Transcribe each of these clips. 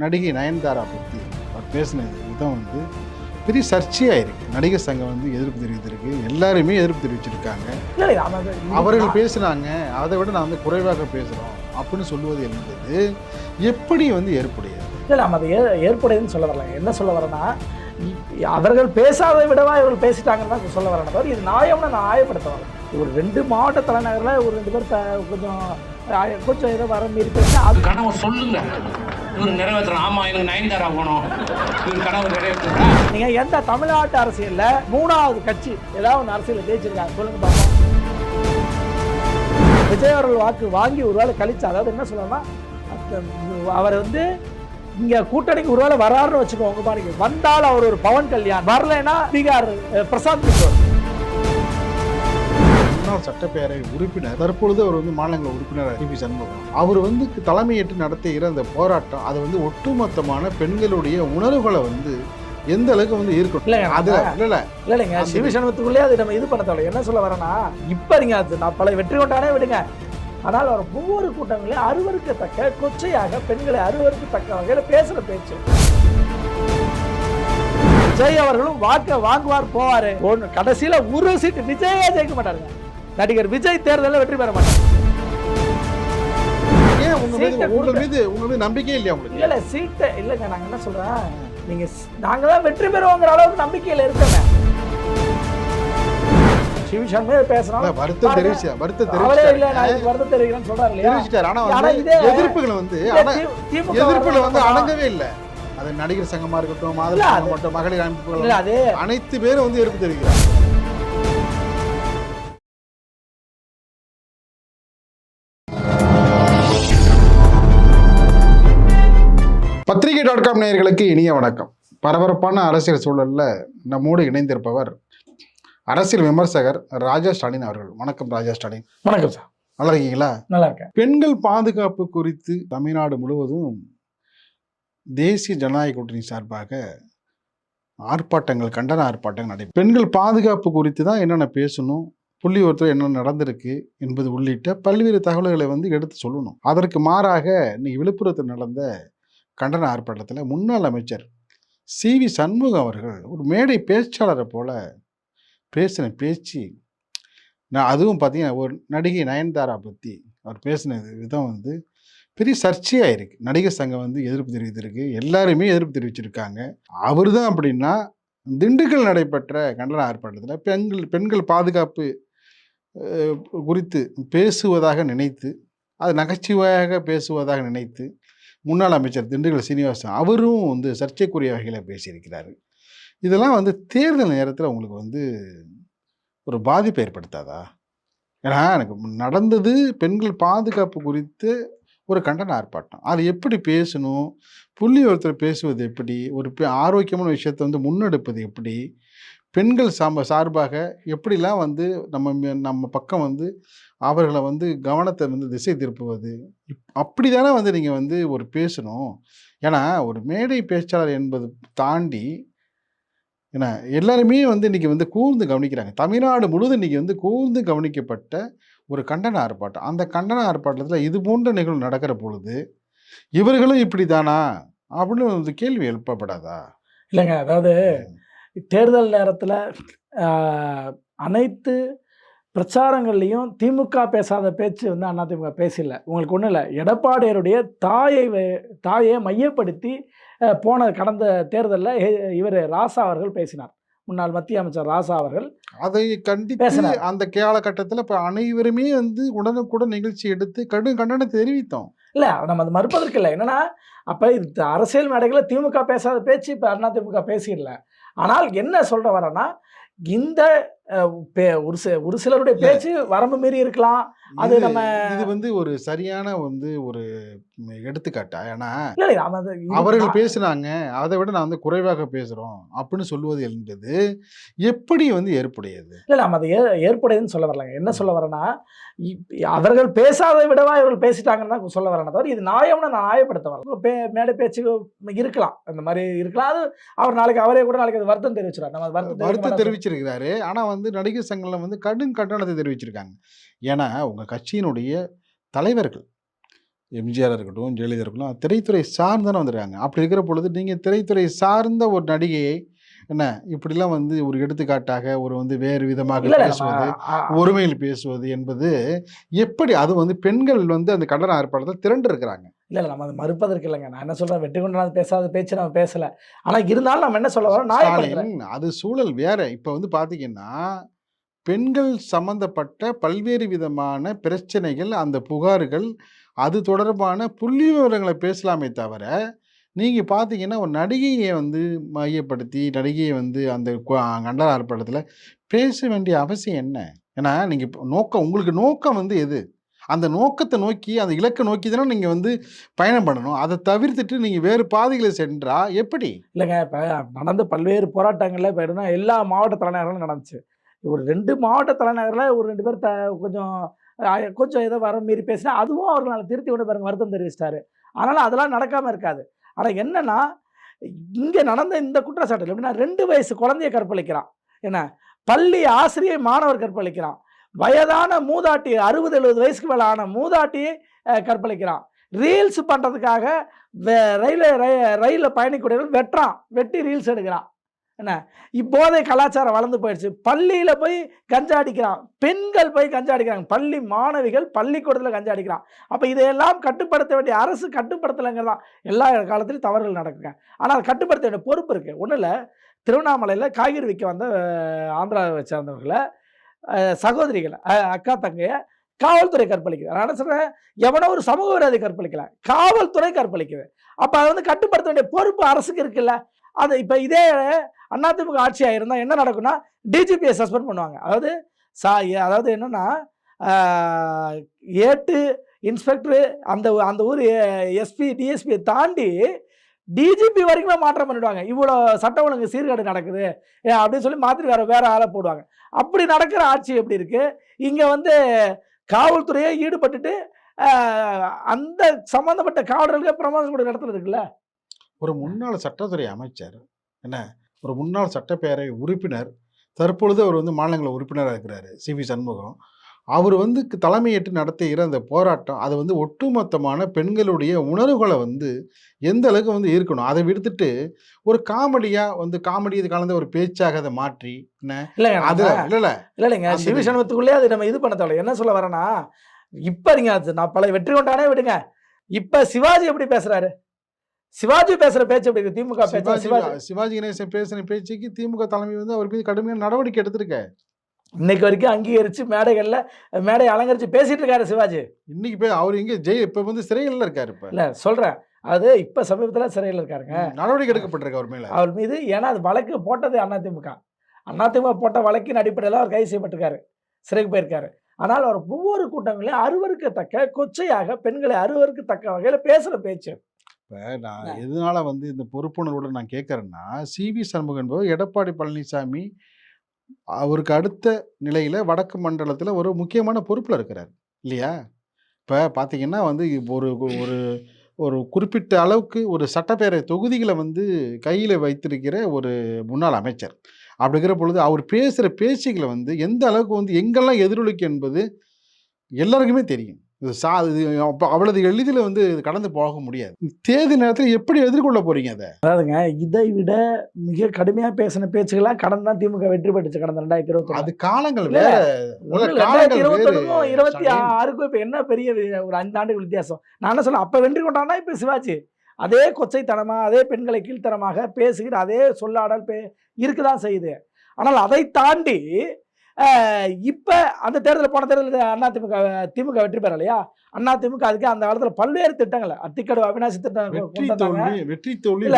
நடிகை நயன்தாரா பற்றி அவர் பேசின விதம் வந்து பெரிய சர்ச்சையாக இருக்குது. நடிகர் சங்கம் வந்து எதிர்ப்பு தெரிவித்திருக்கு, எல்லாருமே எதிர்ப்பு தெரிவிச்சிருக்காங்க. அவர்கள் பேசுனாங்க, அதை விட நான் வந்து குறைவாக பேசுகிறோம் அப்படின்னு சொல்லுவது என்பது எப்படி வந்து ஏற்புடையது? இல்லை, நம்ம அதை ஏற்புடையதுன்னு சொல்ல வரல. என்ன சொல்ல வரேன்னா, அவர்கள் பேசாததை விடவா இவர்கள் பேசிட்டாங்கன்னு தான் சொல்ல வரேன். தவிர இது நியாயம்னு நான் நியாயப்படுத்த வரேன். ஒரு 2 மாவட்ட தலைநகரில் ஒரு 2 பேர் கொஞ்சம் ஏதோ வர மீறி பேசினா அது கனவு சொல்லுங்க, இவர் நிறைவேற்றணும். ஆமா, எனக்கு நயன்தாரா போகணும், இவர் கனவு நிறைவேற்றா. நீங்க எந்த தமிழ்நாட்டு அரசியல்ல 3வது கட்சி ஏதாவது ஒன்று அரசியல் ஜெயிச்சிருக்காங்க சொல்லுங்க பாப்போம். விஜய் அவர்கள் வாக்கு வாங்கி ஒருவேளை கழிச்சு, அதாவது என்ன சொல்லணும்னா, அவர் வந்து இங்க கூட்டணிக்கு ஒருவேளை வராருன்னு வச்சுக்கோங்க. பாருங்க, வந்தால் அவர் ஒரு பவன் கல்யாண், வரலைன்னா பீகார் பிரசாந்த் கிஷோர். முன்னாள் சட்டப்பேரவை உறுப்பினர், தற்பொழுது அவர் வந்து மாநிலங்கள உறுப்பினர் டிவி சண்முகம், அவர் வந்து தலைமையேற்று நடத்துகிற அந்த போராட்டம் அது வந்து ஒட்டுமொத்தமான பெண்களுடைய உணர்வுகளை வந்து எந்த அளவுக்கு வந்து இருக்கும். இல்லைங்க, சிவி சண்முகத்துக்குள்ளே அது நம்ம இது பண்ண தேவை. என்ன சொல்ல வரேன்னா, இப்ப நீங்க அது நான் பல வெற்றி கொண்டானே விடுங்க, ஆனால் அவர் ஒவ்வொரு கூட்டங்களையும் அருவருக்கத்தக்க கொச்சையாக பெண்களை அருவருக்கத்தக்க வகையில் பேசுற பேச்சு. விஜய் அவர்களும் வாக்க வாங்குவார் போவாரு, கடைசியில ஒரு சீட்டு விஜயே ஜெயிக்க மாட்டாருங்க. நடிகர் விஜய் தேர்தலில் வெற்றி பெற மாட்டார். ஏன் உங்க மீது நம்பிக்கை இல்லையா உங்களுக்கு? இல்ல சீட்டை இல்லைங்க, நாங்க என்ன சொல்றேன், நீங்க நாங்க தான் வெற்றி பெறுவோங்கிற அளவுக்கு நம்பிக்கையில இருக்கங்க. சிவசண்மே பேசுறாங்க, வருத்தம் தெரிவிச்சார், அவரே இல்ல நான் இதுக்கு வருத்தம் தெரிவிக்கிறேன்னு சொல்றாரு இல்லையா? ஆனா எதிர்ப்புகளை வந்து அடங்கவே இல்லை. அது நடிகர் சங்கமா இருக்கட்டும், மாதம் மகளிர் அமைப்புகள் அனைத்து பேரும் வந்து எதிர்ப்பு தெரிவிக்கிறாங்க. பத்திரிகை.com நேயர்களுக்கு இனிய வணக்கம். பரபரப்பான அரசியல் சூழலில் நம்மோடு இணைந்திருப்பவர் அரசியல் விமர்சகர் ராஜா ஸ்டாலின் அவர்கள். வணக்கம் ராஜா ஸ்டாலின். வணக்கம் சார். நல்லா இருக்கீங்களா? நல்லா இருக்கேன். பெண்கள் பாதுகாப்பு குறித்து தமிழ்நாடு முழுவதும் தேசிய ஜனநாயக கூட்டணி சார்பாக ஆர்ப்பாட்டங்கள், கண்டன ஆர்ப்பாட்டங்கள் நடைபெறும். பெண்கள் பாதுகாப்பு குறித்து தான் என்னென்ன பேசணும், புள்ளி ஒருத்தர் என்ன நடந்திருக்கு என்பது உள்ளிட்ட பல்வேறு தகவல்களை வந்து எடுத்து சொல்லணும். அதற்கு மாறாக இன்னைக்கு விழுப்புரத்தில் நடந்த கண்டன ஆர்ப்பாட்டத்தில் முன்னாள் அமைச்சர் சிவி சண்முகம் அவர்கள் ஒரு மேடை பேச்சாளரை போல பேசின பேச்சு, நான் அதுவும் பார்த்தீங்கன்னா ஒரு நடிகை நயன்தாரா பற்றி அவர் பேசின விதம் வந்து பெரிய சர்ச்சையாக இருக்குது. நடிகர் சங்கம் வந்து எதிர்ப்பு தெரிவித்திருக்கு, எல்லாருமே எதிர்ப்பு தெரிவிச்சிருக்காங்க. அவர் தான் அப்படின்னா திண்டுக்கல் நடைபெற்ற கண்டன ஆர்ப்பாட்டத்தில் பெண்கள் பாதுகாப்பு குறித்து பேசுவதாக நினைத்து, அது நகைச்சுவையாக பேசுவதாக நினைத்து முன்னாள் அமைச்சர் திண்டுக்கல் சீனிவாசன் அவரும் வந்து சர்ச்சைக்குரிய வகையில் பேசியிருக்கிறாரு. இதெல்லாம் வந்து தேர்தல் நேரத்தில் உங்களுக்கு வந்து ஒரு பாதிப்பை ஏற்படுத்தாதா? ஏன்னா எனக்கு நடந்தது பெண்கள் பாதுகாப்பு குறித்து ஒரு கண்டன ஆர்ப்பாட்டம், அது எப்படி பேசணும், புள்ளி ஒருத்தர் பேசுவது எப்படி, ஒரு ஆரோக்கியமான விஷயத்தை வந்து முன்னெடுப்பது எப்படி, பெண்கள் சார்பாக எப்படிலாம் வந்து நம்ம பக்கம் வந்து அவர்களை வந்து கவனத்தை வந்து திசை திருப்புவது, அப்படி தானே வந்து நீங்கள் வந்து ஒரு பேசணும். ஏன்னா ஒரு மேடை பேச்சாளர் என்பது தாண்டி ஏன்னா எல்லாருமே வந்து இன்றைக்கி வந்து கூர்ந்து கவனிக்கிறாங்க. தமிழ்நாடு முழுவதும் இன்றைக்கி வந்து கூர்ந்து கவனிக்கப்பட்ட ஒரு கண்டன ஆர்ப்பாட்டம். அந்த கண்டன ஆர்ப்பாட்டத்தில் இது போன்ற நிகழ்வு நடக்கிற பொழுது இவர்களும் இப்படி தானா அப்படின்னு வந்து கேள்வி எழுப்பப்படாதா? இல்லைங்க, அதாவது தேர்தல் நேரத்தில் அனைத்து பிரச்சாரங்கள்லையும் திமுக பேசாத பேச்சு வந்து அதிமுக பேசல. உங்களுக்கு ஒன்றும் இல்லை, எடப்பாடியாருடைய தாயை மையப்படுத்தி போன கடந்த தேர்தலில் இவர் ராசா அவர்கள் பேசினார். முன்னாள் மத்திய அமைச்சர் ராசா அவர்கள் அதை கண்டித்து அந்த காலகட்டத்தில் இப்போ அனைவருமே வந்து உடனுக்குடன் நிகழ்ச்சி எடுத்து கடும் கண்டனத்தை தெரிவித்தோம். இல்லை, நம்ம அது மறுப்பதற்கு இல்லை. என்னன்னா, அப்போ இது அரசியல் மேடைகளில் திமுக பேசாத பேச்சு இப்போ அதிமுக பேசிடல. ஆனால் என்ன சொல்ற வரேன்னா, இந்த ஒரு சிலருடைய பேச்சு வரம்பு மீறி இருக்கலாம். அது நம்ம இது வந்து ஒரு சரியான வந்து ஒரு எடுத்துக்காட்டா? ஏன்னா இல்லை, அவர்கள் பேசுனாங்க, அதை விட நான் வந்து குறைவாக பேசுறோம் அப்படின்னு சொல்லுவது என்பது எப்படி வந்து ஏற்புடையது? இல்லை, நம்ம அதை ஏற்புடையதுன்னு சொல்ல வரலங்க. என்ன சொல்ல வரேன்னா, அவர்கள் பேசாததை விடவா இவர்கள் பேசிட்டாங்கன்னு தான் சொல்ல வரேன். தவிர இது நியாயம்னு நான் நியாயப்படுத்த வரேன். மேடை பேச்சு இருக்கலாம், அந்த மாதிரி இருக்கலாம். அது அவர் நாளைக்கு அவரே கூட நாளைக்கு அது வருத்தம் தெரிவிச்சிருக்காரு. நம்ம வருத்தம் தெரிவிச்சிருக்கிறாரு. ஆனால் வந்து நடிகர் சங்கம் வந்து கடும் கண்டனத்தை தெரிவிச்சிருக்காங்க. ஏன்னா உங்கள் கட்சியினுடைய தலைவர்கள் எம்ஜிஆர் இருக்கட்டும், ஜெயலலிதா இருக்கட்டும், திரைத்துறை சார்ந்து தானே வந்திருக்காங்க. அப்படி இருக்கிற பொழுது நீங்க திரைத்துறை சார்ந்த ஒரு நடிகையை என்ன இப்படிலாம் வந்து ஒரு எடுத்துக்காட்டாக ஒரு வந்து வேறு விதமாக இல்ல பேசுவது, ஒருமையில் பேசுவது என்பது எப்படி? அது வந்து பெண்கள் வந்து அந்த கண்டன ஆர்ப்பாட்டத்தில் திரண்டு இருக்கிறாங்க. இல்ல நம்ம அதை மறுப்பதற்கு இல்லைங்க. நான் என்ன சொல்றேன், வெற்றி கொண்டாந்து பேசாத பேச்சு நம்ம பேசல. ஆனா இருந்தாலும் நம்ம என்ன சொல்ல வரோம், நியாயப்படுத்துறேன். ஸ்டாலின் அது சூழல் வேற. இப்ப வந்து பார்த்தீங்கன்னா, பெண்கள் சம்பந்தப்பட்ட பல்வேறு விதமான பிரச்சனைகள், அந்த புகார்கள், அது தொடர்பான புள்ளிவிவரங்களை பேசலாமே தவிர, நீங்க பார்த்தீங்கன்னா, ஒரு நடிகையை வந்து மையப்படுத்தி, நடிகையை வந்து அந்த கண்டன ஆர்ப்பாட்டத்தில பேச வேண்டிய அவசியம் என்ன? ஏன்னா, நீங்க இப்ப நோக்கம் உங்களுக்கு நோக்கம் வந்து எது? அந்த நோக்கத்த நோக்கி, அந்த இலக்க நோக்கி தானே நீங்க வந்து பயணம் பண்ணணும். அத தவிர்த்துட்டு நீங்க வேறு பாதையில சென்றா எப்படி? இல்லங்க இப்ப நடந்த பல்வேறு போராட்டங்கள்ல இப்ப என்னன்னா எல்லா மாவட்ட தலைநகரங்களும் நடந்துச்சு. ஒரு 2 மாவட்ட தலைநகர்ல ஒரு 2 பேர் கொஞ்சம் கொஞ்சம் ஏதோ வர மீறி பேசினா, அதுவும் அவர் நாள திருத்தி கொண்டு பாருங்க வருத்தம் தெரிவிச்சிட்டாரு. அதனால அதெல்லாம் நடக்காம இருக்காது. ஆனா என்னன்னா, இங்க நடந்த இந்த குற்றச்சாட்டுல எப்படின்னா 2 வயசு குழந்தைய கற்பழிக்கிறான். என்ன? பள்ளி ஆசிரியை மாணவர் கற்பழிக்கிறான். வயதான மூதாட்டி 60, 70 வயசுக்கு மேல ஆன மூதாட்டியை கற்பழிக்கிறான். ரீல்ஸ் பண்றதுக்காக ரயில்ல பயணிக்கூடியவர்கள் வெட்டுறான். வெட்டி ரீல்ஸ் எடுக்கிறான். என்ன? இப்போதை கலாச்சாரம் வளர்ந்து போயிடுச்சு. பள்ளியில போய் கஞ்சா அடிக்கிறான். பெண்கள் போய் கஞ்சா அடிக்கிறாங்க. பள்ளி மாணவிகள் பள்ளிக்கூடத்துல கஞ்சா அடிக்கிறான். அப்ப இதையெல்லாம் கட்டுப்படுத்த வேண்டிய அரசு கட்டுப்படுத்தலைங்கிறதான். எல்லா காலத்திலும் தவறுகள் நடக்குங்க. ஆனா அத கட்டுப்படுத்த வேண்டிய பொறுப்பு இருக்கு. ஒண்ணும் இல்ல. திருவண்ணாமலையில காய்கறி விக்க வந்த ஆந்திராவை சேர்ந்தவர்கள சகோதரிகள அக்கா, தங்கைய காவல்துறை கற்பழிக்குது. நான் என்ன சொல்றேன், எவனோ ஒரு சமூக விரோதி கற்பழிக்கல. காவல்துறை கற்பழிக்குது. அப்ப அத வந்து கட்டுப்படுத்த வேண்டிய பொறுப்பு அரசுக்கு இருக்குல்ல. அது இப்ப இதே அதிமுக ஆட்சியா இருந்தா என்ன நடக்கும்னா, டிஜிபிய சஸ்பெண்ட் பண்ணுவாங்க. அதாவது என்னன்னா, ஏட்டு, இன்ஸ்பெக்டர் அந்த அந்த ஊர் எஸ்பி, டிஎஸ்பிய தாண்டி டிஜிபி வரைக்குமே மாற்றம் பண்ணிடுவாங்க. இவ்வளோ சட்ட ஒழுங்கு சீர்கேடு நடக்குது அப்படின்னு சொல்லி மாற்றி வேற ஆளை போடுவாங்க. அப்படி நடக்கிற ஆட்சி எப்படி இருக்கு? இங்க வந்து காவல்துறையே ஈடுபட்டுட்டு அந்த சம்பந்தப்பட்ட காவலர்களுக்கு பிரமாதம் கொடுக்குற இடத்துல இருக்குல்ல. ஒரு முன்னாள் சட்டத்துறை அமைச்சர், என்ன ஒரு முன்னாள் சட்டப்பேரவை உறுப்பினர், தற்பொழுது அவர் வந்து மாநிலங்கள உறுப்பினரா இருக்கிறாரு. சி.வி. சண்முகம். அவர் வந்து தலைமையேற்று நடத்துகிற அந்த போராட்டம், அது வந்து ஒட்டுமொத்தமான பெண்களுடைய உணர்வுகள வந்து எந்த அளவுக்கு வந்து ஈர்க்கணும். அதை விடுத்துட்டு ஒரு காமெடியா வந்து காமெடி இது கலந்த ஒரு பேச்சாக அத மாற்றி, என்ன இல்லங்க அது இல்லைங்க சிவி சண்முகத்துக்குள்ளே அது நம்ம இது பண்ண தேவையில்ல. என்ன சொல்ல வரேன்னா, இப்ப நீங்க நான் பழைய வெற்றி கொண்டானே விடுங்க. இப்ப சிவாஜி எப்படி பேசுறாரு? சிவாஜி பேசுற பேச்சு எப்படி இருக்கு? திமுக பேச்சு சிவாஜி கணேசன் பேசின பேச்சுக்கு திமுக தலைமை வந்து அவர் மீது கடுமையான நடவடிக்கை எடுத்திருக்க. இன்னைக்கு வரைக்கும் அங்கீகரிச்சு மேடை அலங்கரிச்சு பேசிட்டு இருக்காரு சிவாஜி. இன்னைக்கு அவர் எங்க இப்ப வந்து சிறையில் இருக்காரு. இப்ப இல்ல சொல்றேன், அது இப்ப சமீபத்துல சிறையில் இருக்காருங்க. நடவடிக்கை எடுக்கப்பட்டிருக்கு அவர் மீது. ஏன்னா அது வழக்கு போட்டது அதிமுக போட்ட வழக்கின் அடிப்படையில் அவர் கைது செய்யப்பட்டிருக்காரு, சிறைக்கு போயிருக்காரு. ஆனால் அவர் ஒவ்வொரு கூட்டங்களையும் அருவருக்கத்தக்க கொச்சையாக பெண்களை அருவருக்கத்தக்க வகையில பேசுற பேச்சு. இப்ப நான் எதனால வந்து இந்த பொறுப்புணர்வோட நான் கேட்கறேன்னா, சி.வி. சண்முகம் என்பவர் எடப்பாடி பழனிசாமி அவருக்கு அடுத்த நிலையில வடக்கு மண்டலத்துல ஒரு முக்கியமான பொறுப்புல இருக்கிறார் இல்லையா? இப்ப பார்த்தீங்கன்னா வந்து ஒரு ஒரு ஒரு குறிப்பிட்ட அளவுக்கு ஒரு சட்டப்பேரவை தொகுதிகளை வந்து கையில வைத்திருக்கிற ஒரு முன்னாள் அமைச்சர். அப்படி இருக்கிற பொழுது அவர் பேசுற பேச்சுக்களை வந்து எந்த அளவுக்கு வந்து எங்கெல்லாம் எதிரொலிக்கும் என்பது எல்லாருக்குமே தெரியும். இது அவ்வளவு எளிதில் வந்து கடந்து போக முடியாது. தேர்தல் நேரத்தில் எப்படி எதிர்கொள்ள போறீங்க அதை? அதாவதுங்க, இதை விட மிக கடுமையா பேசின பேச்சுக்கெல்லாம் கடந்து தான் திமுக வெற்றி பெற்றுச்சு கடந்த 2021. அது காலங்கள் வேற. 2021க்கும் 26க்கும் இப்ப என்ன பெரிய ஒரு 5 ஆண்டுகள் வித்தியாசம். நான் என்ன சொல்ல, அப்ப வெற்றி கொண்டான்னா இப்ப சிவாஜி அதே கொச்சைத்தனமா, அதே பெண்களை கீழ்த்தனமாக பேசுகிற அதே சொல்லாடல் இருக்குதான் செய்யுது. ஆனால் அதை தாண்டி இப்ப அந்த போன தேர்தல் திமுக வெற்றி பெறலையா? அதிமுக அதுக்கு அந்த காலத்துல பல்வேறு திட்டங்களை அத்திக்கடு அவிநாசி திட்டம் வெற்றி தோல்வி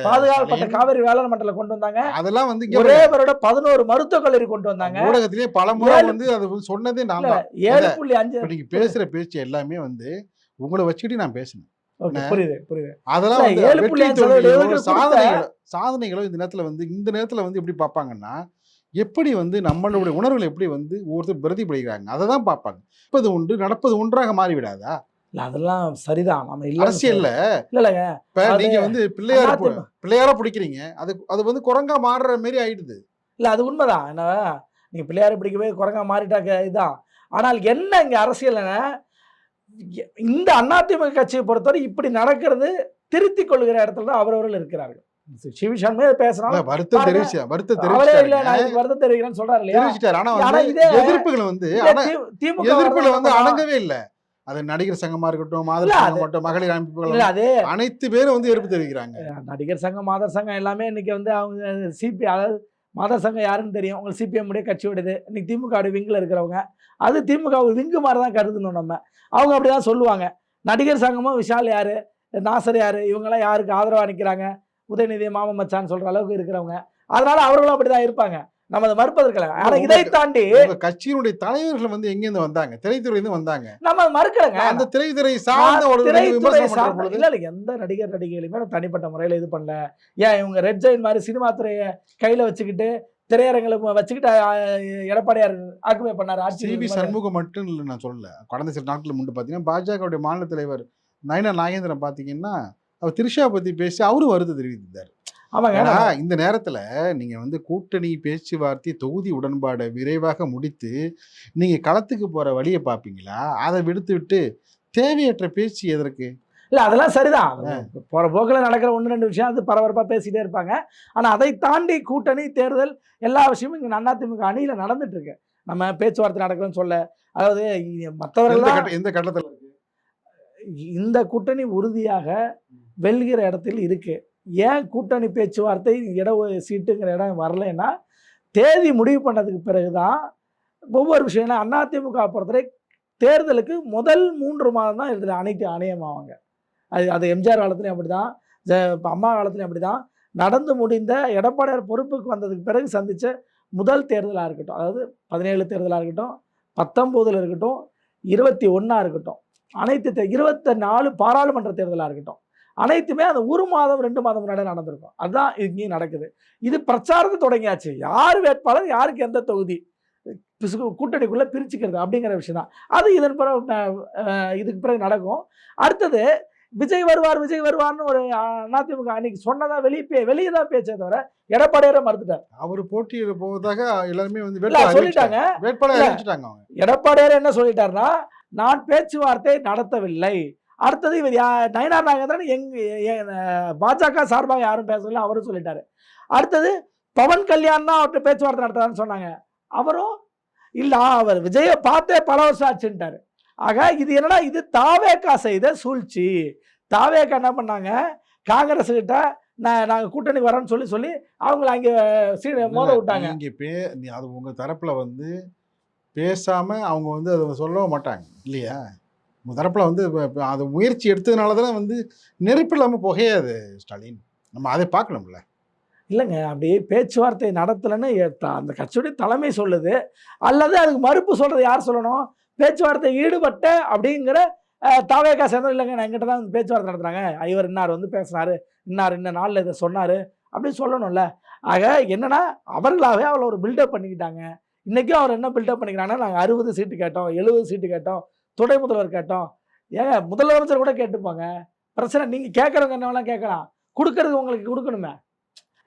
பாதுகாக்கப்பட்ட காவிரி வேளாண் மண்டலம் கொண்டு வந்தாங்க. அதெல்லாம் வந்து ஒரே பேரோட 11 மருத்துவக் கல்லூரி கொண்டு வந்தாங்க. ஊடகத்திலே பல முறை வந்து அது சொன்னதே நான் 7.5. நீங்க பேசுற பேச்சு எல்லாமே வந்து உங்களை வச்சுக்கிட்டு நான் பேசுனேன். புரியுது. அதெல்லாம் சாதனைகளும் இந்த நேரத்துல வந்து எப்படி பார்ப்பாங்கன்னா, எப்படி வந்து நம்மளுடைய உணர்வுகள் எப்படி வந்து ஒவ்வொருத்தர் பிரதிபலிக்கிறாங்க அதை தான் பார்ப்பாங்க. இப்போது ஒன்று நடப்பது ஒன்றாக மாறிவிடாதா? அதெல்லாம் சரிதான். நம்ம அரசியல்ல இல்லைங்க. இப்ப நீங்க வந்து பிள்ளையாரா பிடிக்கிறீங்க, அது வந்து குரங்கா மாறுற மாதிரி ஆயிடுது. இல்ல அது உண்மைதான். என்ன நீங்க பிள்ளையார பிடிக்கவே குரங்கா மாறிட்டாக்க இதுதான். ஆனால் என்ன இங்க அரசியல், இந்த அதிமுக கட்சியை பொறுத்தவரை இப்படி நடக்கிறது திருத்திக் கொள்கிற இடத்துல தான் அவரவர்கள் இருக்கிறார்கள். சிவசண்மே பேசுறாங்க, வருத்தம் பாருங்க. தெரிவிச்சு அவரே இல்ல நான் இதுக்கு வருத்தம் தெரிவிக்கிறேன்னு சொல்றாரு இல்லையா? தெரிவிச்சிட்டாரு. ஆனா ஆனா வந்து இதே எதிர்ப்புகள் வந்து திமுக எதிர்ப்புல வந்து வரதான் அடங்கவே இல்ல. அது நடிகர் சங்கமா இருக்கட்டும், மாதர் இல்ல, சங்கம் மட்டும், மகளிர் அமைப்புகள் இல்ல அது அனைத்து பேரும் வந்து எதிர்ப்பு தெரிவிக்கிறாங்க. நடிகர் சங்கம், மாதர் சங்கம் எல்லாமே இன்னைக்கு வந்து அவங்க சிபி, அதாவது மாதர் சங்கம் யாருன்னு தெரியும், உங்களுக்கு சிபிஎம் உடைய கட்சியோடது. இன்னைக்கு திமுக விங்கில் இருக்கிறவங்க, அது திமுக விங்கு மாதிரி தான் கருதணும் நம்ம. அவங்க அப்படிதான் சொல்லுவாங்க. நடிகர் சங்கமும் விஷால் யாரு, நாசர் யாரு, இவங்கெல்லாம் யாருக்கு ஆதரவா நிற்கிறாங்க, உதயநிதி மாமன் மச்சான்னு சொல்ற அளவுக்கு இருக்கிறவங்க. அதனால அவர்களும் அப்படிதான் இருப்பாங்க. நம்ம அதை மறுப்பதற்கல. ஆனா இதை தாண்டி உங்க கட்சியினுடைய தலைவர்கள் வந்து எங்க இருந்து வந்தாங்க? திரைத்துறையிலிருந்து வந்தாங்க. நம்ம மறுக்கலங்க. அந்த திரைத்துறை சார்ந்த ஒரு திரைத்துறை விமர்சனம் பண்ற சார்ந்த பொழுது இல்ல எந்த நடிகர் நடிகைகளுமே நான் தனிப்பட்ட முறையில் இது பண்ணல. ஏன் இவங்க ரெட் ஜெயின் மாதிரி சினிமா துறையை கையில வச்சுக்கிட்டு திரையரங்களை வச்சுக்கிட்டு எடப்பாடியார் ஆக்குமே பண்ணாரு. சிபி சண்முகம் மட்டும் இல்லை நான் சொல்லல. கடந்த சில நாட்கள் முன்பு பார்த்தீங்கன்னா பாஜகவுடைய மாநில தலைவர் நயனா நாகேந்திரன் பார்த்தீங்கன்னா அவர் திரிஷா பத்தி பேசி அவரும் வருத்தம் தெரிவித்தார். ஆமாங்க. ஏன்னா இந்த நேரத்துல நீங்க வந்து கூட்டணி பேச்சுவார்த்தை தொகுதி உடன்பாடை விரைவாக முடித்து நீங்க களத்துக்கு போற வழியை பார்ப்பீங்களா? அதை விடுத்து விட்டு தேவையற்ற பேச்சு எதற்கு? இல்ல அதெல்லாம் சரிதான். போற போக்கில் நடக்கிற ஒன்று ரெண்டு விஷயம் அது பரபரப்பா பேசிட்டே இருப்பாங்க. ஆனா அதை தாண்டி கூட்டணி தேர்தல் எல்லா விஷயமும் இங்க அதிமுக அணியில நடந்துட்டு இருக்கு. நம்ம பேச்சுவார்த்தை நடக்கிறோம்னு சொல்ல, அதாவது மற்றவர்கள் எந்த கட்டத்துல இருக்கு? இந்த கூட்டணி உறுதியாக வெல்கிற இடத்தில் இருக்கு. ஏன் கூட்டணி பேச்சுவார்த்தை இட சீட்டுங்கிற இடம் வரலைன்னா, தேதி முடிவு பண்ணதுக்கு பிறகுதான் ஒவ்வொரு விஷயம். அதிமுக பொறுத்தவரை தேர்தலுக்கு முதல் 3 மாதம் தான் இதில் அனைத்து அணையமாவாங்க. அது எம்ஜிஆர் காலத்துலையும் அப்படிதான், அம்மா காலத்துலையும் அப்படிதான். நடந்து முடிந்த எடப்பாடியார் பொறுப்புக்கு வந்ததுக்கு பிறகு சந்தித்த முதல் தேர்தலாக இருக்கட்டும், அதாவது 17 தேர்தலாக இருக்கட்டும், 19 இருக்கட்டும், 21 இருக்கட்டும், அனைத்து 24 பாராளுமன்ற தேர்தலாக இருக்கட்டும், அனைத்துமே அந்த 1 மாதம் 2 மாதம் முன்னாடி நடந்திருக்கும். அதுதான் இங்கேயும் நடக்குது. இது பிரச்சாரத்தை தொடங்கியாச்சு. யார் வேட்பாளர், யாருக்கு எந்த தொகுதி, கூட்டணிக்குள்ள பிரிச்சுக்கிறது அப்படிங்கிற விஷயம் தான். அது இதன் பிறகு இதுக்கு பிறகு நடக்கும். அடுத்தது விஜய் வருவார்னு ஒரு அதிமுக அன்னைக்கு சொன்னதா வெளியே தான் பேச்சே தவிர எடப்பாடியாரை மறுத்துட்டார். அவர் போட்டியிட போவதாக எல்லாருமே வந்து சொல்லிட்டாங்க. வேட்பாளர் அறிவிச்சிட்டாங்க. எடப்பாடியார் என்ன சொல்லிட்டாருன்னா, நான் பேச்சுவார்த்தை நடத்தவில்லை. அடுத்தது இவர் நயனார் நாகேந்திரன் பாஜக சார்பாக யாரும் பேசல, அவரும் சொல்லிட்டாரு. அடுத்தது பவன் கல்யாண் தான் அவர்கிட்ட பேச்சுவார்த்தை நடத்துறாருன்னு சொன்னாங்க. அவரும் இல்ல, அவர் விஜயை பார்த்தே பல வருஷம் ஆச்சுட்டாரு. ஆக இது என்னன்னா, இது தாவேகா செய்த சூழ்ச்சி. தாவேகா என்ன பண்ணாங்க, காங்கிரஸ் கிட்ட நாங்க கூட்டணி வரோம்னு சொல்லி அவங்கள அங்கே மோத விட்டாங்க. அது உங்க தரப்புல வந்து பேசாம அவங்க வந்து அதை சொல்லவும் மாட்டாங்க இல்லையா? உங்க தரப்புல வந்து அது முயற்சி எடுத்ததுனால தானே வந்து நெருப்பு இல்லாமல் புகையாது ஸ்டாலின். நம்ம அதை பார்க்கணும்ல. இல்லைங்க, அப்படி பேச்சுவார்த்தை நடத்தலைன்னு அந்த கட்சியுடைய தலைமை சொல்லுது. அல்லது அதுக்கு மறுப்பு சொல்றது யார் சொல்லணும்? பேச்சுவார்த்தை ஈடுபட்ட அப்படிங்கிற தாவேகா சேர்ந்தோம். இல்லைங்க, நான் எங்கிட்ட தான் பேச்சுவார்த்தை நடத்துறாங்க, இவர் இன்னார் வந்து பேசினாரு, இன்ன நாளில் இதை சொன்னார் அப்படின்னு சொல்லணும்ல. ஆக என்னன்னா, அவர்களாகவே அவளை ஒரு பில்டப் பண்ணிக்கிட்டாங்க. இன்றைக்கும் அவர் என்ன பில்டப் பண்ணிக்கிறாங்கன்னா, நாங்கள் 60 சீட்டு கேட்டோம், 70 சீட்டு கேட்டோம், துணை முதல்வர் கேட்டோம். ஏங்க முதலமைச்சர் கூட கேட்டுப்பாங்க. பிரச்சனை நீங்கள் கேட்குறவங்க என்னவெல்லாம் கேட்கலாம், கொடுக்கறது உங்களுக்கு கொடுக்கணுமே.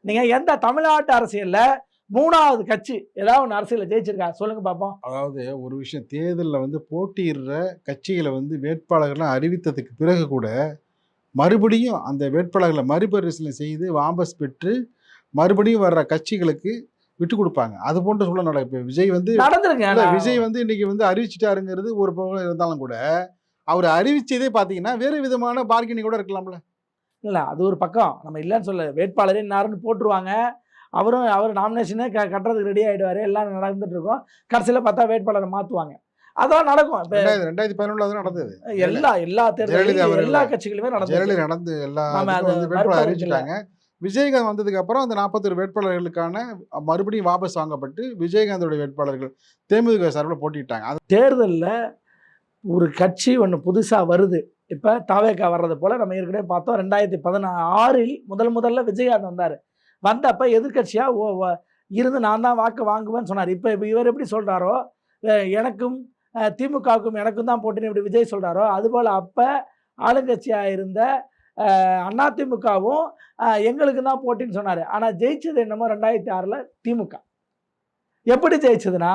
நீங்கள் எந்த தமிழ்நாட்டு அரசியலில் 3வது கட்சி ஏதாவது ஒன்று அரசியலில் ஜெயிச்சிருக்கா சொல்லுங்க பார்ப்போம். அதாவது ஒரு விஷயம், தேர்தலில் வந்து போட்டியிடுற கட்சிகளை வந்து வேட்பாளர்கள்லாம் அறிவித்ததுக்கு பிறகு கூட மறுபடியும் அந்த வேட்பாளர்களை மறுபரிசீலனை செய்து வாபஸ் பெற்று மறுபடியும் வர்ற கட்சிகளுக்கு விட்டு கொடுப்பாங்க. அது போன்ற சூழல் நடக்கும். விஜய் வந்து நடந்துருங்க. விஜய் வந்து இன்னைக்கு வந்து அறிவிச்சிட்டாருங்கிறது ஒரு பக்கம் இருந்தாலும் கூட அவர் அறிவிச்சதே பார்த்தீங்கன்னா வேறு விதமான பார்கெனிங் கூட இருக்கலாம்ல. இல்லை, அது ஒரு பக்கம், நம்ம இல்லைன்னு சொல்ல. வேட்பாளரே இன்னாருன்னு போட்டுருவாங்க, அவர் நாமினேஷனே கட்டுறதுக்கு ரெடி ஆகிடுவார், எல்லாம் நடந்துட்டு இருக்கோம். கடைசியில் பார்த்தா வேட்பாளரை மாற்றுவாங்க. அதான் நடக்கும். 2011 நடந்தது. எல்லா தேர்தலும் எல்லா கட்சிகளுமே நடந்து எல்லா வேட்பாளர் அறிவிச்சிட்டாங்க. விஜயகாந்த் வந்ததுக்கு அப்புறம் அந்த 41 வேட்பாளர்களுக்கான மறுபடியும் வாபஸ் வாங்கப்பட்டு விஜயகாந்தோட வேட்பாளர்கள் தேமுதிக சார்பில் போட்டிட்டாங்க. அது தேர்தலில் ஒரு கட்சி ஒன்று புதுசாக வருது. இப்போ தாவேகா வர்றது போல் நம்ம ஏற்கனவே பார்த்தோம். 2016 முதல்ல விஜயகாந்த் வந்தார். வந்தப்போ எதிர்கட்சியாக இருந்து நான் தான் வாக்கு வாங்குவேன்னு சொன்னார். இப்போ இவர் எப்படி சொல்கிறாரோ, எனக்கும் திமுகவுக்கும் எனக்கும் தான் போட்டின்னு எப்படி விஜய் சொல்கிறாரோ, அதுபோல் அப்போ ஆளுங்கட்சியாக இருந்த அதிமுகவும் எங்களுக்கு தான் போட்டின்னு சொன்னார். ஆனால் ஜெயிச்சது என்னமோ 2006 திமுக. எப்படி ஜெயிச்சதுன்னா,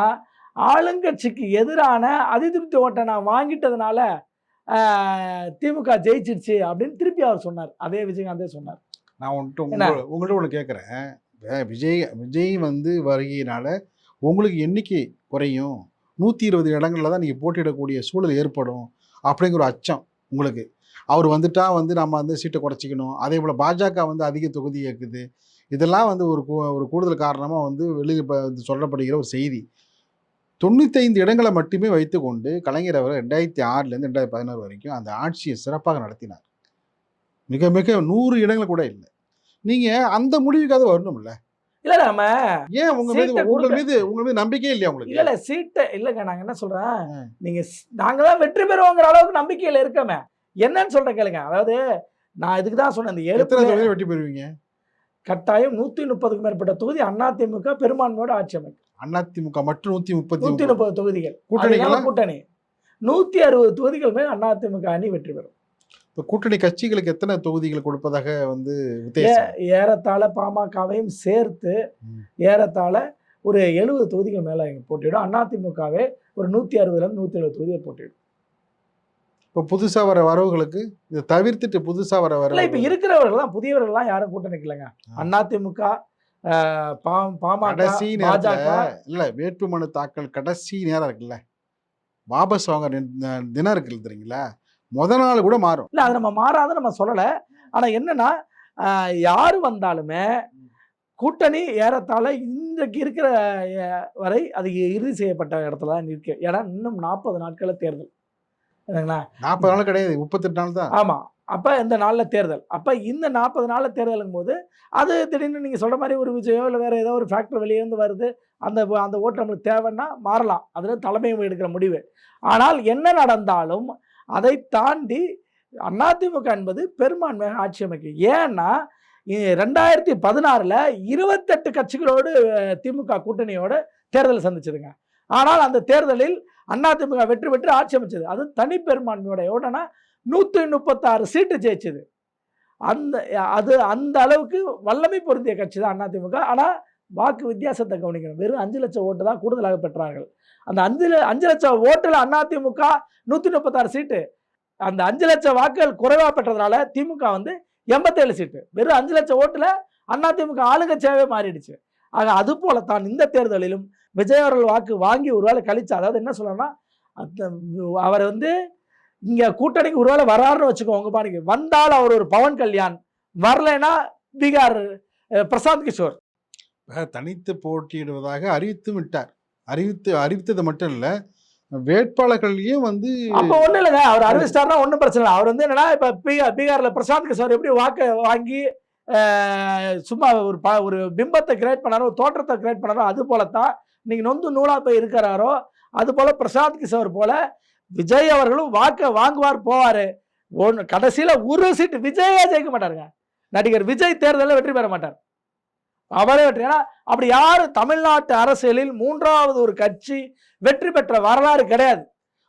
ஆளுங்கட்சிக்கு எதிரான அதிருப்தி ஓட்டை நான் வாங்கிட்டதுனால திமுக ஜெயிச்சிருச்சு அப்படின்னு திருப்பி அவர் சொன்னார். அதே விஜயகாந்தே சொன்னார். நான் உங்கள்கிட்ட ஒன்று கேட்குறேன். விஜய் வந்து வருகையினால உங்களுக்கு எண்ணிக்கை குறையும், 120 இடங்களில் தான் நீங்கள் போட்டியிடக்கூடிய சூழல் ஏற்படும் அப்படிங்கிற ஒரு அச்சம் உங்களுக்கு. அவர் வந்துட்டா வந்து நம்ம வந்து சீட்டை குறைச்சிக்கணும். அதே போல் பாஜக வந்து அதிக தொகுதி இருக்குது. இதெல்லாம் வந்து ஒரு கூடுதல் காரணமாக வந்து வெளியில் சொல்லப்படுகிற ஒரு செய்தி. 95 இடங்களை மட்டுமே வைத்துக்கொண்டு கலைஞர் அவர் 2006லேருந்து 2016 வரைக்கும் அந்த ஆட்சியை சிறப்பாக நடத்தினார். மிக மிக 100 இடங்கள் கூட இல்லை. நீங்கள் அந்த முடிவுக்காக வரணும்ல. இல்லை நம்ம ஏன் உங்கள் மீது நம்பிக்கையே இல்லையா உங்களுக்கு? இல்லை சீட்டை இல்லைங்க. நாங்கள் என்ன சொல்கிறேன், நாங்கள் தான் வெற்றி பெறுவோங்கிற அளவுக்கு நம்பிக்கையில் இருக்கோமே. என்னன்னு சொல்கிறேன் கேளுங்க. அதாவது நான் இதுக்கு தான் சொன்னேன், இந்த 7 வெற்றி பெறுவீங்க கட்டாயம் 130க்கும் மேற்பட்ட தொகுதி அதிமுக பெரும்பான்மையோட ஆட்சி அமைக்கும். அதிமுக மற்றும் 130 தொகுதிகள் கூட்டணி 160 தொகுதிகள் மேல் அதிமுக அணி வெற்றி பெறும். இப்போ கூட்டணி கட்சிகளுக்கு எத்தனை தொகுதிகள் கொடுப்பதாக வந்து ஏறத்தாழ பாமகவையும் சேர்த்து ஏறத்தாழ ஒரு 70 தொகுதிகள் மேலே போட்டியிடும். அதிமுகவே ஒரு 160லேருந்து 170 தொகுதியை போட்டியிடும். இப்போ புதுசாக வர வரவுகளுக்கு இதை தவிர்த்துட்டு புதுசாக வர இப்போ இருக்கிறவர்கள்லாம் புதியவர்கள்லாம் யாரும் கூட்டணி இல்லைங்க. அதிமுக பாமக கடைசி நேரத்தில் இல்லை, வேட்புமனு தாக்கல் கடைசி நேரம் இருக்குல்ல, வாபஸ் வாங்க தினம் இருக்குல்ல தெரியுங்களா, முதல் நாள் கூட மாறும். இல்லை, அது நம்ம மாறாத நம்ம சொல்லலை. ஆனால் என்னன்னா, யார் வந்தாலுமே கூட்டணி ஏறத்தாழ இன்றைக்கு இருக்கிற வரை அது இறுதி செய்யப்பட்ட இடத்துல தான் இருக்கு. ஏன்னா இன்னும் 40 நாட்களில் தேர்தல். 40 நாள் கிடையாது, 38 நாள் தான். ஆமாம். அப்போ இந்த நாளில் தேர்தல். அப்போ இந்த 40 நாளில் தேர்தலுங்கும் போது அது திடீர்னு நீங்கள் சொல்கிற மாதிரி ஒரு விஜயோ இல்லை வேறு ஏதோ ஒரு ஃபேக்டர் வெளியேருந்து வருது, அந்த ஓட்டு நம்மளுக்கு தேவைன்னா மாறலாம். அதில் தலைமையை எடுக்கிற முடிவு. ஆனால் என்ன நடந்தாலும் அதை தாண்டி அதிமுக என்பது பெரும்பான்மையாக ஆட்சி அமைக்கும். ஏன்னா 2016ல் 28 கட்சிகளோடு திமுக கூட்டணியோடு தேர்தலை சந்திச்சதுங்க. ஆனால் அந்த தேர்தலில் அதிமுக வெற்றி பெற்று ஆட்சி அமைச்சது. அது தனி பெரும்பான்மையோட எவ்வளோன்னா 136 சீட்டு ஜெயிச்சது. அந்த அளவுக்கு வல்லமை பொருந்திய கட்சி தான் அதிமுக. ஆனால் வாக்கு வித்தியாசத்தை கவனிக்கணும். வெறும் 5 லட்சம் ஓட்டு தான் கூடுதலாக பெற்றார்கள். அந்த 5 லட்சம் ஓட்டில் அதிமுக 136 சீட்டு. அந்த 5 லட்சம் வாக்குகள் குறைவாக பெற்றதுனால திமுக வந்து 87 சீட்டு. வெறும் 5 லட்சம் ஓட்டில் அதிமுக ஆளுங்கட்சியாகவே மாறிடுச்சு. ஆக அது போல தான் இந்த தேர்தலிலும் விஜய் அவர்கள் வாக்கு வாங்கி ஒருவேளை கழிச்சா, அதாவது என்ன சொல்லணும்னா, அவர் வந்து இங்கே கூட்டணிக்கு ஒருவேளை வராருன்னு வச்சுக்கோங்க, பாருங்க வந்தால் அவர் ஒரு பவன் கல்யாண், வரலைன்னா பீகார் பிரசாந்த் கிஷோர் தனித்து போட்டியிடுவதாக அறிவித்தும் விட்டார். அறிவித்தது மட்டும் இல்லை, வேட்பாளர்களையும் வந்து அப்போ ஒன்றும் இல்லைங்க. அவர் அறிவிச்சிட்டாருன்னா ஒன்றும் பிரச்சனை இல்லை. அவர் வந்து என்னன்னா, இப்போ பீகாரில் பிரசாந்த் கிஷோர் எப்படி வாக்கை வாங்கி சும்மா ஒரு பிம்பத்தை கிரியேட் பண்ணாரோ, ஒரு தோற்றத்தை கிரியேட் பண்ணாரோ, அது போலத்தான் நீங்கள் நொந்து நூலாக போய் இருக்கிறாரோ, அது போல பிரசாந்த் கிஷோர் போல விஜய் அவர்களும் வாக்கை வாங்குவார், போவார். கடைசியில் ஒரு சீட்டு விஜயே ஜெயிக்க மாட்டாருங்க. நடிகர் விஜய் தேர்தலில் வெற்றி பெற மாட்டார், அவரே வெற்றி. ஏன்னா அப்படி யாரும் தமிழ்நாட்டு அரசியலில் 3வது ஒரு கட்சி வெற்றி பெற்ற வரலாறு கிடையாது.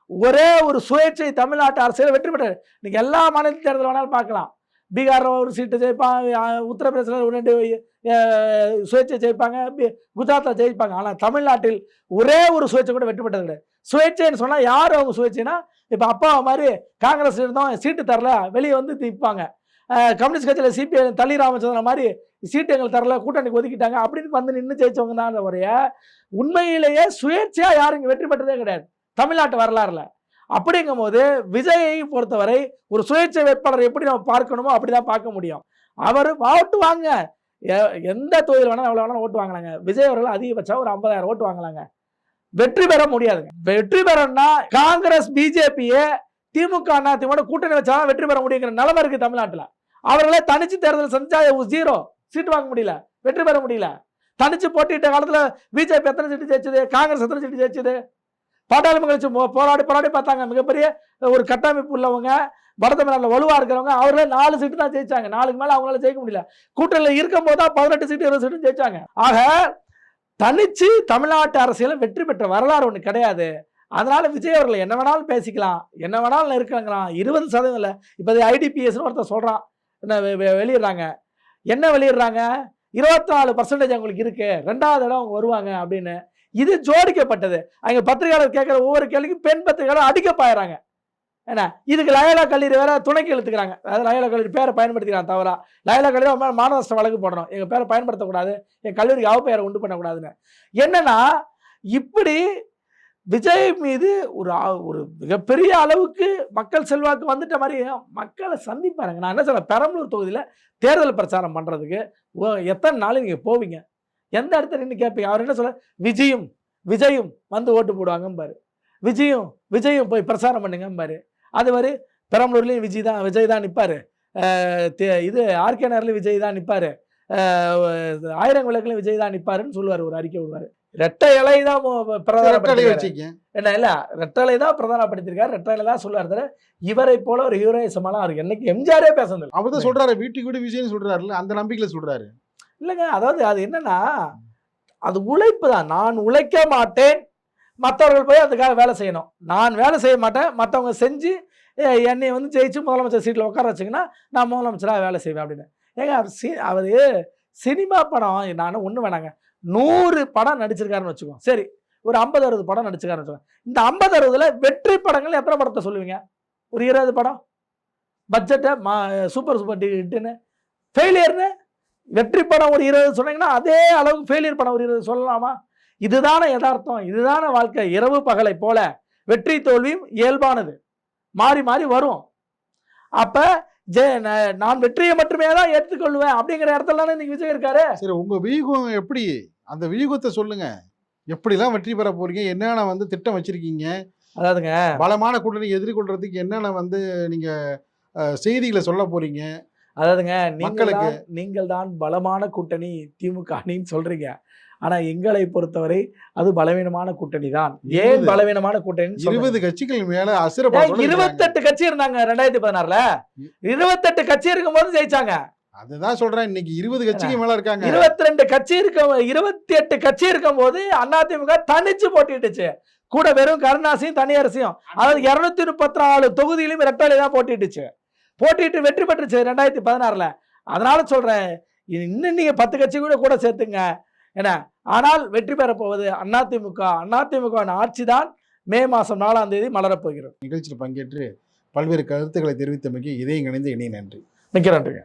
ஒரே ஒரு சுயேட்சை தமிழ்நாட்டு அரசியல் வெற்றி பெற்றார். நீங்கள் எல்லா மாநில தேர்தல் வேணாலும் பார்க்கலாம். பீகாரில் ஒரு சீட்டு ஜெயிப்பாங்க, உத்தரப்பிரதேசில் 2 சுயேட்சை ஜெயிப்பாங்க, குஜராத்தில் ஜெயிப்பாங்க. ஆனால் தமிழ்நாட்டில் ஒரே ஒரு சுயேட்சை கூட வெற்றி பெற்றது கிடையாது. சுயேட்சைன்னு சொன்னால் யார் அவங்க சுயேட்சைனா, இப்போ அப்பா மாதிரி காங்கிரஸ் இருந்தோம் சீட்டு தரல வெளியே வந்து திப்பாங்க. கம்யூனிஸ்ட் கட்சியில் சிபிஐ தளி ராமச்சந்திரன் மாதிரி சீட்டு எங்களுக்கு தரல, கூட்டணிக்கு ஒதுக்கிட்டாங்க அப்படின்னு வந்து நின்று ஜெயிச்சவங்க தான். ஒரே உண்மையிலேயே சுயேட்சையாக யாரும் இங்கே வெற்றி பெற்றதே கிடையாது தமிழ்நாட்டு வரலாறுல. அப்படிங்கும் போது விஜயை பொறுத்தவரை ஒரு சுயேட்சை வேட்பாளர் எப்படி நம்ம பார்க்கணுமோ அப்படிதான் பார்க்க முடியும். அவர் ஓட்டு வாங்க, எந்த தொகுதியில் வேணாலும் எவ்வளோ வேணாலும் ஓட்டு வாங்கலாங்க. விஜய் அவர்கள் அதிகபட்சம் ஒரு 50,000 ஓட்டு வாங்கலாங்க. வெற்றி பெற முடியாதுங்க. வெற்றி பெறணும்னா காங்கிரஸ் பிஜேபியை திமுக அதிமுக கூட்டணி வச்சாதான் வெற்றி பெற முடியுங்கிற நிலைமை இருக்கு தமிழ்நாட்டில். அவர்களே தனிச்சு தேர்தல் செஞ்சா 0 சீட்டு வாங்க முடியல, வெற்றி பெற முடியல. தனிச்சு போட்டியிட்ட காலத்தில் பிஜேபி எத்தனை சீட்டு ஜெயிச்சது, காங்கிரஸ் எத்தனை சீட்டு ஜெயிச்சது, பாட்டாளி கட்சி போராடி பார்த்தாங்க. மிகப்பெரிய ஒரு கட்டமைப்பு உள்ளவங்க, வட தமிழ்நாட்டில் வலுவாக இருக்கிறவங்க, அவர்களே 4 சீட்டு தான் ஜெயிச்சாங்க. 4க்கு மேலே அவங்களால ஜெயிக்க முடியல. கூட்டணியில் இருக்கும் போது தான் 18 சீட்டு 20 சீட்டு ஜெயிச்சாங்க. ஆக தனிச்சு தமிழ்நாட்டு அரசியல வெற்றி பெற்ற வரலாறு ஒன்று கிடையாது. அதனால விஜய் அவர்கள் என்ன வேணாலும் பேசிக்கலாம், என்ன வேணாலும் இருக்கலாங்கிறான். 20% இல்லை. இப்போ IDPS ஒருத்தர் சொல்கிறான், என்ன வெளியிடுறாங்க, என்ன வெளியிடுறாங்க, 24% அவங்களுக்கு இருக்கு, 2வது இடம் அவங்க வருவாங்க அப்படின்னு. இது ஜோடிக்கப்பட்டது. அங்கே பத்திரிகையாளர் கேட்குற ஒவ்வொரு கேள்விக்கும் பெண் பத்திரிகையாளர் அடிக்க பாயிறாங்க. ஏன்னா இதுக்கு லயோலா கல்லூரி வேற துணைக்கு இழுத்துக்கிறாங்க. அதாவது லயோலா கல்லூரி பேரை பயன்படுத்திக்கிறாங்க தவறா. லயோலா கல்லூரி அவன் மேல மான நஷ்டம் வழக்கு போடணும். எங்க பேரை பயன்படுத்தக்கூடாது, என் கல்லூரிக்கு அவப்பெயரை உண்டு பண்ணக்கூடாதுன்னு. என்னன்னா இப்படி விஜய் மீது ஒரு மிகப்பெரிய அளவுக்கு மக்கள் செல்வாக்கு வந்துட்ட மாதிரி மக்களை சந்திப்பாருங்க. நான் என்ன சொல்றேன், பெரம்பலூர் தொகுதியில் தேர்தல் பிரச்சாரம் பண்றதுக்கு எத்தனை நாள் நீங்க போவீங்க, எந்த இடத்துல நின்று கேட்பீங்க? அவர் என்ன சொல்ல, விஜயும் வந்து ஓட்டு போடுவாங்க பாரு, விஜயும் போய் பிரச்சாரம் பண்ணுங்க பாரு. அது மாதிரி பெரம்பலூர்லயும் விஜய் தான் நிற்பாரு, இது ஆர்கே நகர்லயும் விஜய் தான் நிற்பாரு, ஆயிரம் விளக்குலையும் விஜய் தான் நிற்பாருன்னு சொல்லுவார், ஒரு அறிக்கை விடுவார். ரெட்டை இலை தான் பிரதானப்படுத்திருக்காரு. என்ன இல்ல, ரெட்டை இலை தான் பிரதானப்படுத்திருக்காரு, ரெட்டை இலை தான் சொல்லுவார். இவரை போல ஒரு ஹீரோயிசமெல்லாம் அவருக்கு என்னைக்கு எம்ஜிஆரே பேசுறது. அவர் தான் சொல்றாரு, வீட்டுக்கு வீடு விஜய்னு சொல்றாருல்ல, அந்த நம்பிக்கையில சொல்றாரு. இல்லைங்க, அதாவது அது என்னன்னா அது உழைப்பு தான். நான் உழைக்க மாட்டேன், மற்றவர்கள் போய் அதுக்காக வேலை செய்யணும். நான் வேலை செய்ய மாட்டேன், மற்றவங்க செஞ்சு என்னை வந்து ஜெயிச்சு முதலமைச்சர் சீட்டில் உட்கார வச்சிங்கன்னா நான் முதலமைச்சராக வேலை செய்வேன் அப்படின்னு. ஏங்க அவர் சினிமா படம் நான் ஒன்று வேணாங்க, 100 படம் நடிச்சிருக்காருன்னு வச்சுக்கோங்க, சரி ஒரு 50-60 படம் நடிச்சிருக்காருன்னு வச்சுக்கோங்க. இந்த 50-60ல் வெற்றி படங்கள் எத்தனை படத்தை சொல்லுவீங்க? ஒரு 20 படம். பட்ஜெட்டை சூப்பர் ஹிட்டுன்னு, ஃபெயிலியர்னு வெற்றி படம் ஒரு 20 சொன்னீங்கன்னா அதே அளவுக்கு ஃபெயிலியர் படம் ஒரு 20 சொல்லலாமா? இதுதானே யதார்த்தம், இதுதானே வாழ்க்கை. இரவு பகலை போல வெற்றி தோல்வியும் இயல்பானது, மாறி மாறி வரும். அப்ப நான் வெற்றியை மட்டுமே தான் ஏற்றுக்கொள்வேன் அப்படிங்கிற இடத்துல தானே இன்னைக்கு விஜய் இருக்காரு. சரி, உங்க வியூகம் எப்படி, அந்த வியூகத்தை சொல்லுங்க. எப்படிலாம் வெற்றி பெற போறீங்க, என்னென்ன வந்து திட்டம் வச்சிருக்கீங்க? அதாவதுங்க, பலமான கூட்டணி எதிர்கொள்றதுக்கு என்னென்ன வந்து நீங்க செய்திகளை சொல்ல போறீங்க? அதாவதுங்க, மக்களுக்கு நீங்கள் தான் பலமான கூட்டணி திமுக அணின்னு சொல்றீங்க. ஆனா எங்களை பொறுத்தவரை அது பலவீனமான கூட்டணி தான். ஏன் பலவீனமான கூட்டணி? 20 கட்சிகள் மேல 28 கட்சி இருந்தாங்க 2016ல. 28 கட்சி இருக்கும் போது ஜெயிச்சாங்க. அதுதான் சொல்றேன், இன்னைக்கு 20 கட்சிக்கு மேல இருக்காங்க. 22 கட்சி இருக்கும், 28 கட்சி இருக்கும் போது அதிமுக தனிச்சு போட்டிட்டுச்சு. கூட வெறும் கருணாசியும் தனியரசியும், அதாவது 234 தொகுதியிலும் இரட்டை தான் போட்டிட்டு வெற்றி பெற்றுச்சு 2016ல. அதனால சொல்றேன், இன்னும் நீங்க 10 கட்சி கூட சேர்த்துங்க என்ன. ஆனால் வெற்றி பெற போவது அதிமுக ஆட்சி தான். மே மாதம் 4ஆம் தேதி மலரப்போகிறது. நிகழ்ச்சியில் பங்கேற்று பல்வேறு கருத்துக்களை தெரிவித்தமைக்கு இதயம் இணைந்து இணைய நன்றி. மிக்க நன்றிங்க.